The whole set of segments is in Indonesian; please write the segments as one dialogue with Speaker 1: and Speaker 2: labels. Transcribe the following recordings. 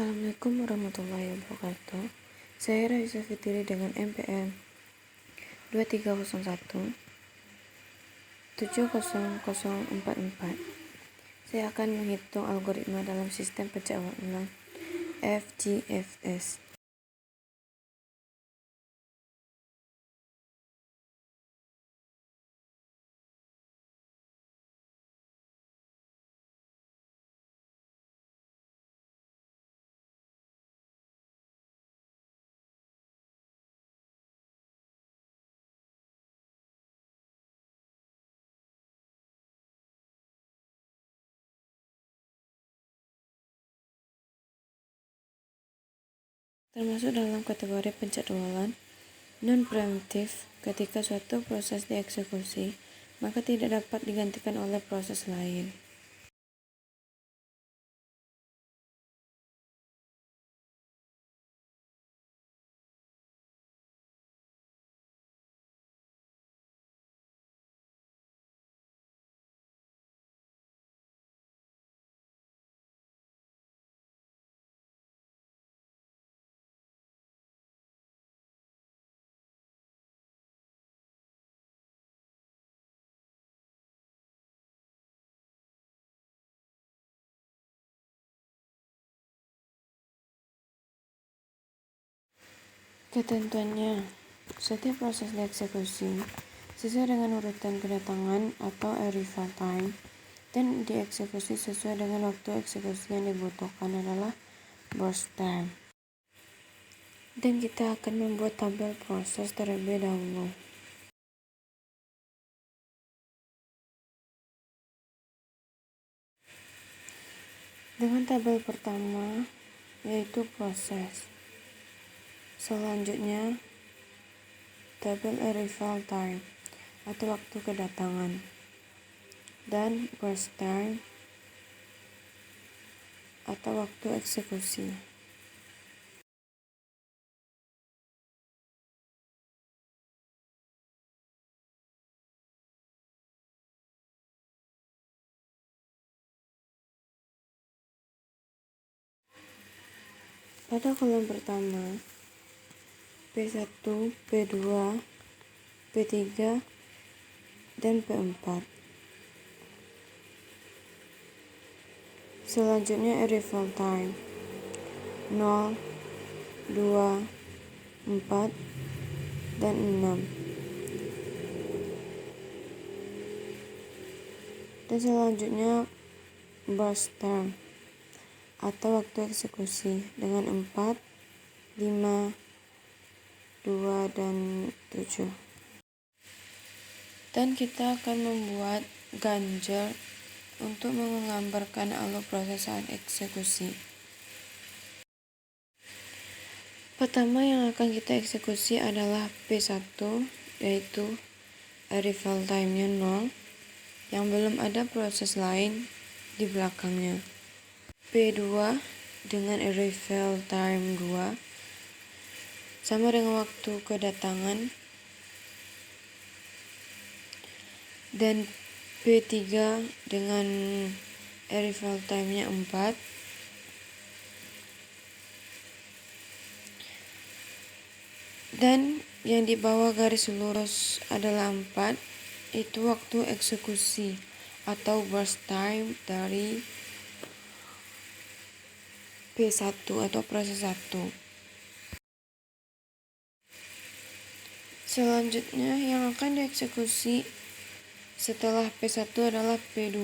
Speaker 1: Assalamualaikum warahmatullahi wabarakatuh. Saya Raisa Fitri dengan NPM 2301 70044. Saya akan menghitung algoritma dalam sistem pencatutan ulang FGFS. Termasuk dalam kategori penjadwalan non-preemptif. Ketika suatu proses dieksekusi, maka tidak dapat digantikan oleh proses lain. Ketentuannya, setiap proses dieksekusi sesuai dengan urutan kedatangan atau arrival time, dan dieksekusi sesuai dengan waktu eksekusi yang dibutuhkan adalah burst time. Dan kita akan membuat tabel proses terlebih dahulu. Dengan tabel pertama, yaitu proses. Selanjutnya, tabel arrival time atau waktu kedatangan, dan burst time atau waktu eksekusi. Pada kolom pertama, P1, P2, P3, dan P4. Selanjutnya arrival time 0, 2, 4, dan 6. Dan selanjutnya burst time atau waktu eksekusi dengan 4, 5, 2, dan 7. Dan kita akan membuat ganjel untuk menggambarkan alur proses saat eksekusi. Pertama yang akan kita eksekusi adalah P1, yaitu arrival time-nya 0, yang belum ada proses lain di belakangnya. P2 dengan arrival time 2 sama dengan waktu kedatangan, dan P3 dengan arrival time-nya 4 dan yang di bawah garis lurus adalah 4, itu waktu eksekusi atau burst time dari P1 atau proses 1. Selanjutnya yang akan dieksekusi setelah P1 adalah P2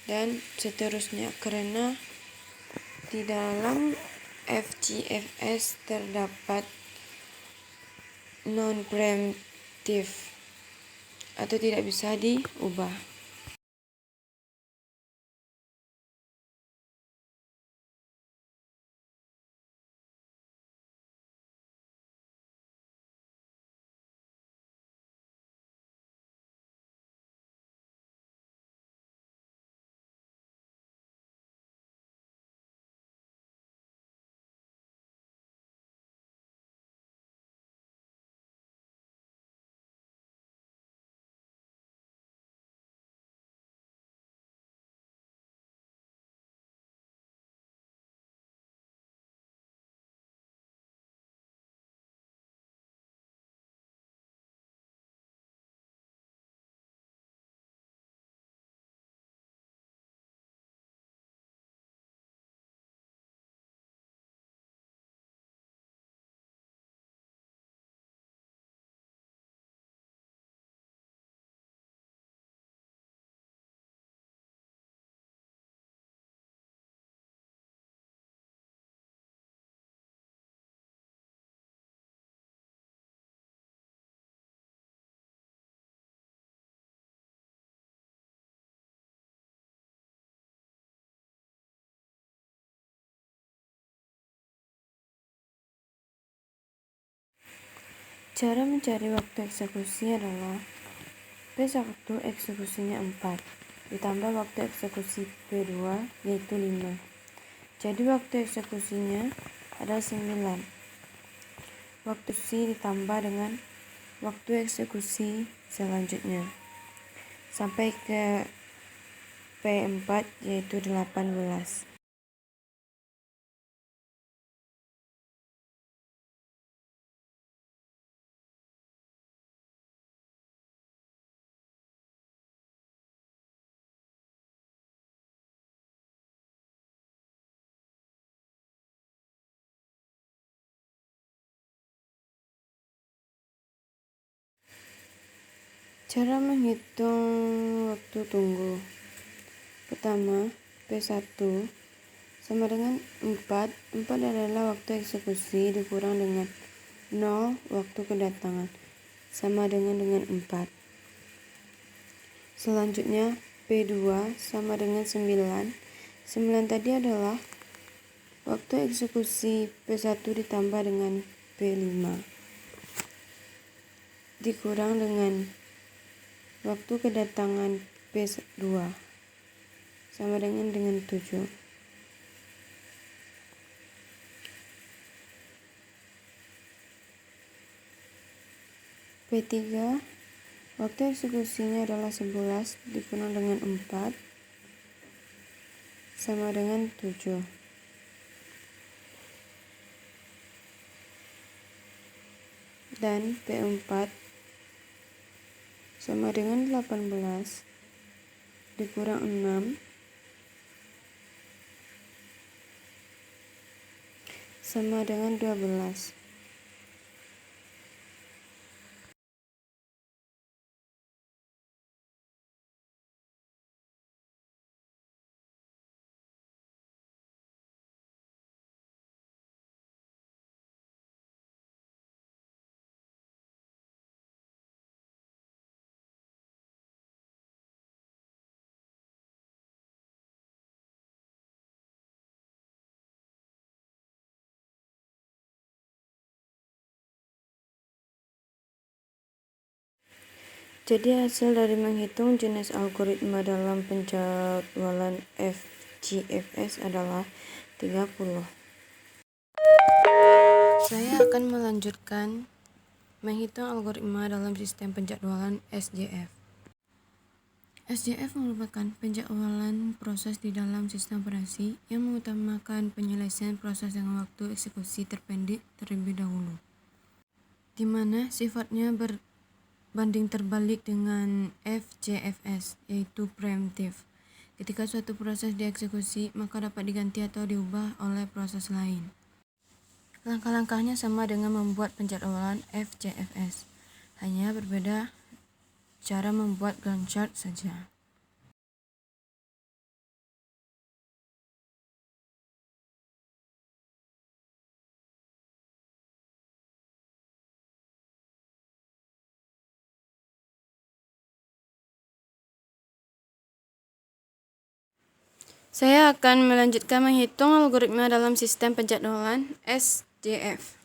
Speaker 1: dan seterusnya, karena di dalam FGFS terdapat non-preemptif atau tidak bisa diubah. Cara mencari waktu eksekusi adalah P1 eksekusinya 4 ditambah waktu eksekusi P2 yaitu 5. Jadi waktu eksekusinya adalah 9. Waktu eksekusi ditambah dengan waktu eksekusi selanjutnya sampai ke P4 yaitu 18. Cara menghitung waktu tunggu. Pertama, P1 sama dengan 4. 4 adalah waktu eksekusi dikurang dengan 0 waktu kedatangan sama dengan 4. Selanjutnya P2 sama dengan 9. 9 tadi adalah waktu eksekusi P1 ditambah dengan P5 dikurang dengan waktu kedatangan P2 sama dengan 7. P3 waktu eksekusinya adalah 11 dikurang dengan 4 sama dengan 7. Dan P4 sama dengan 18 dikurang 6 sama dengan 12. Jadi hasil dari menghitung jenis algoritma dalam penjadwalan FGFS adalah 30. Saya akan melanjutkan menghitung algoritma dalam sistem penjadwalan SJF. SJF merupakan penjadwalan proses di dalam sistem operasi yang mengutamakan penyelesaian proses dengan waktu eksekusi terpendek terlebih dahulu, di mana sifatnya berbanding terbalik dengan FJFS, yaitu preemptif. Ketika suatu proses dieksekusi, maka dapat diganti atau diubah oleh proses lain. Langkah-langkahnya sama dengan membuat penjadwalan FJFS, hanya berbeda cara membuat Gantt chart saja. Saya akan melanjutkan menghitung algoritma dalam sistem penjadwalan SJF.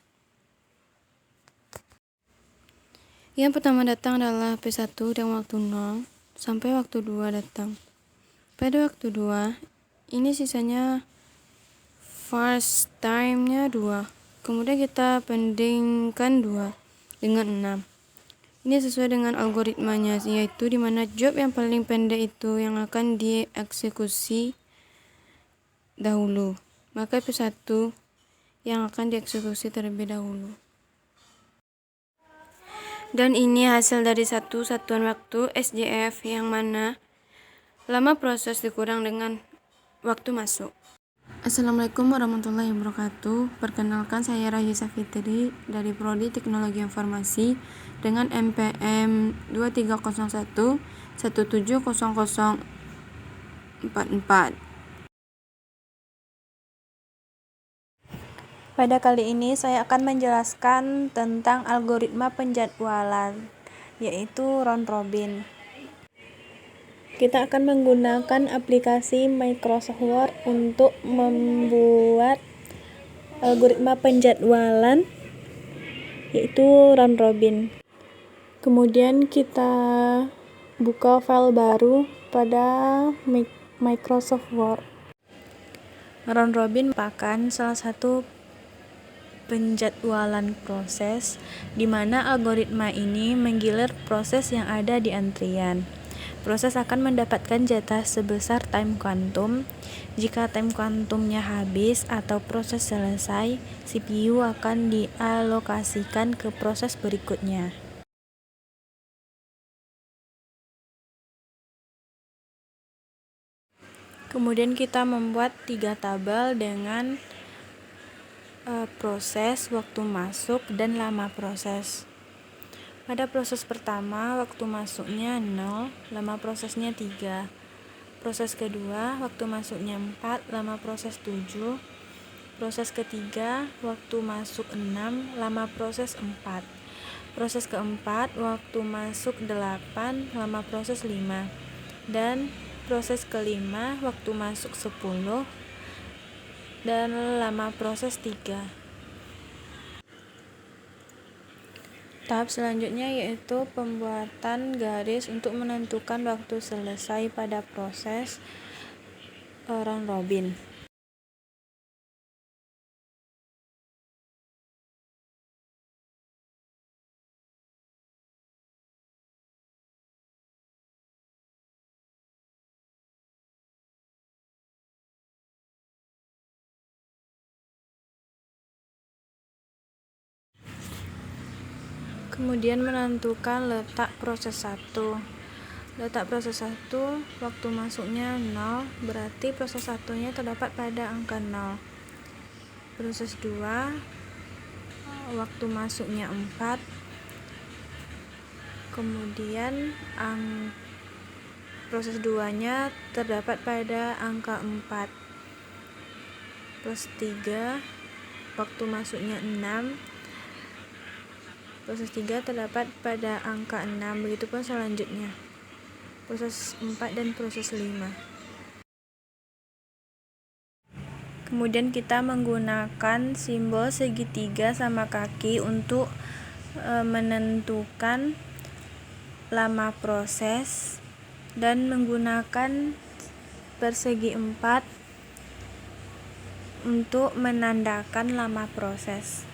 Speaker 1: Yang pertama datang adalah P1 dengan waktu 0 sampai waktu 2 datang. Pada waktu 2, ini sisanya first time-nya 2. Kemudian kita bandingkan 2 dengan 6. Ini sesuai dengan algoritmanya, yaitu di mana job yang paling pendek itu yang akan dieksekusi dahulu. Maka P1 yang akan dieksekusi terlebih dahulu. Dan ini hasil dari satu satuan waktu SJF yang mana lama proses dikurang dengan waktu masuk. Assalamualaikum warahmatullahi wabarakatuh. Perkenalkan, saya Raisa Fitri dari Prodi Teknologi Informasi dengan NPM 2301 170044.
Speaker 2: Pada kali ini saya akan menjelaskan tentang algoritma penjadwalan, yaitu round robin. Kita akan menggunakan aplikasi Microsoft Word untuk membuat algoritma penjadwalan yaitu round robin. Kemudian kita buka file baru pada Microsoft Word. Round robin merupakan salah satu penjadwalan proses di mana algoritma ini menggilir proses yang ada di antrian. Proses akan mendapatkan jatah sebesar time quantum. Jika time quantumnya habis atau proses selesai, CPU akan dialokasikan ke proses berikutnya. Kemudian kita membuat 3 tabel dengan proses, waktu masuk, dan lama proses. Pada proses pertama, waktu masuknya 0, lama prosesnya 3. Proses kedua, waktu masuknya 4, lama proses 7. Proses ketiga, waktu masuk 6, lama proses 4. Proses keempat, waktu masuk 8, lama proses 5. Dan proses kelima, waktu masuk 10, dan lama proses 3. Tahap selanjutnya yaitu pembuatan garis untuk menentukan waktu selesai pada proses round robin. Kemudian menentukan letak proses 1. Letak proses 1, waktu masuknya 0, berarti proses 1-nya terdapat pada angka 0. Proses 2, waktu masuknya 4, kemudian proses 2-nya terdapat pada angka 4. Proses 3, waktu masuknya 6, proses 3 terdapat pada angka 6, begitupun selanjutnya. Proses 4 dan proses 5. Kemudian kita menggunakan simbol segitiga sama kaki untuk menentukan lama proses dan menggunakan persegi 4 untuk menandakan lama proses.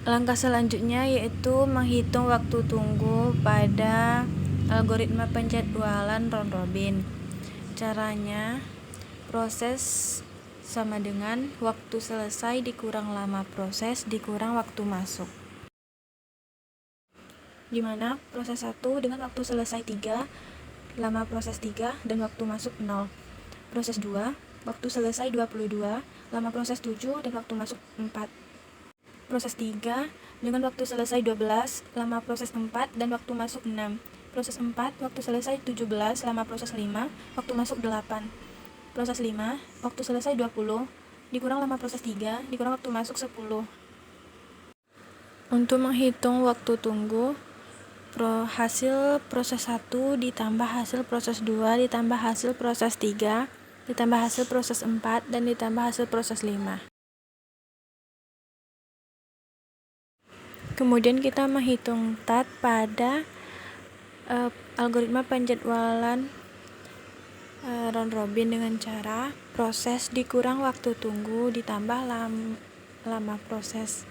Speaker 2: Langkah selanjutnya yaitu menghitung waktu tunggu pada algoritma penjadwalan round robin. Caranya, proses sama dengan waktu selesai dikurang lama proses dikurang waktu masuk. Di mana proses 1 dengan waktu selesai 3, lama proses 3, dan waktu masuk 0. Proses 2, waktu selesai 22, lama proses 7, dan waktu masuk 4. Proses 3, dengan waktu selesai 12, lama proses 4, dan waktu masuk 6. Proses 4, waktu selesai 17, lama proses 5, waktu masuk 8. Proses 5, waktu selesai 20, dikurang lama proses 3, dikurang waktu masuk 10. Untuk menghitung waktu tunggu, hasil proses 1 ditambah hasil proses 2 ditambah hasil proses 3 ditambah hasil proses 4 dan ditambah hasil proses 5. Kemudian kita menghitung tat pada algoritma penjadwalan round robin dengan cara proses dikurang waktu tunggu ditambah lama proses.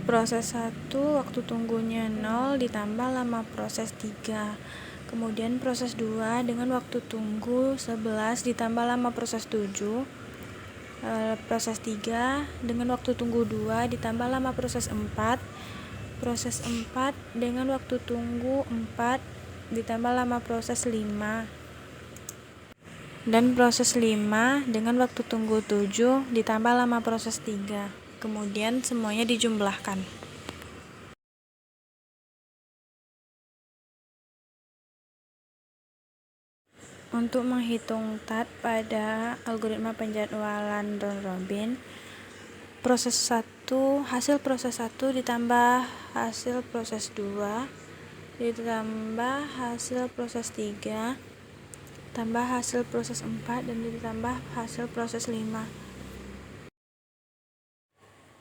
Speaker 2: Proses 1 waktu tunggunya 0 ditambah lama proses 3. Kemudian proses 2 dengan waktu tunggu 11 ditambah lama proses 7. Proses 3 dengan waktu tunggu 2 ditambah lama proses 4. Proses 4 dengan waktu tunggu 4 ditambah lama proses 5. Dan proses 5 dengan waktu tunggu 7 ditambah lama proses 3. kemudian semuanya dijumlahkan. Untuk menghitung TAT pada algoritma penjadwalan round robin, hasil proses 1 ditambah hasil proses 2 ditambah hasil proses 3 tambah hasil proses 4 dan ditambah hasil proses 5.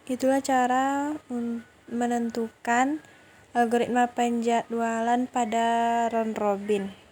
Speaker 2: Itulah cara menentukan algoritma penjadwalan pada round robin.